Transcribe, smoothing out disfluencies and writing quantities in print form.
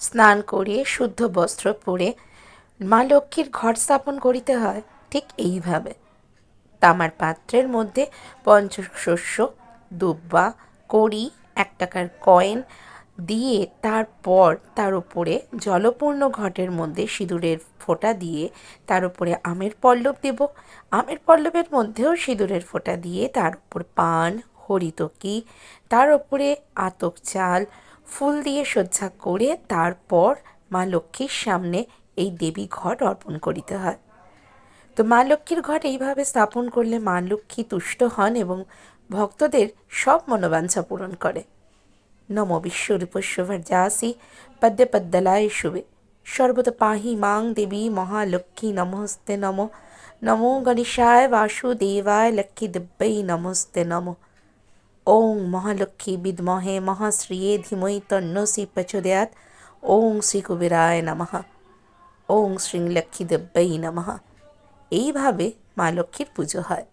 স্নান করিয়ে শুদ্ধ বস্ত্র পরে মা লক্ষ্মীর ঘট স্থাপন করিতে হয় ঠিক এইভাবে। তামার পাত্রের মধ্যে পঞ্চশস্য, দুব্বা, কড়ি, 1 টাকার কয়েন দিয়ে তারপর তার উপরে জলপূর্ণ ঘটের মধ্যে সিঁদুরের ফোঁটা দিয়ে তার উপরে আমের পল্লব দেব। আমের পল্লবের মধ্যেও সিঁদুরের ফোঁটা দিয়ে তার উপর পান, হরিতকি, তার উপরে আতক চাল, ফুল দিয়ে সজ্জা করে তারপর মা লক্ষ্মীর সামনে এই দেবী ঘট অর্পণ করিতে হয়। তো মা লক্ষ্মীর ঘট এইভাবে স্থাপন করলে মা লক্ষ্মী তুষ্ট হন এবং ভক্তদের সব মনোবাঞ্ছা পূরণ করে। নমো বিশ্বরূপস্যভর্যাসি পদ্মে পদ্মলায় শুভে সর্বত পাহি মাং দেবী মহালক্ষ্মী নমস্তে নমো। নমো গণেশায় বাসুদেবায় লক্ষ্মী দিব্যৈ নমস্তে নমো। ওং মহালক্ষ্মী বিদ্মহে মহাশ্রিয়ে ধীমহি তন্নো প্রচোদয়াৎ। ওং শ্রী কুবেরায় নমঃ। ওং শ্রী লক্ষ্মী দিব্যৈ নমঃ। এইভাবে মা লক্ষ্মীর পুজো হয়।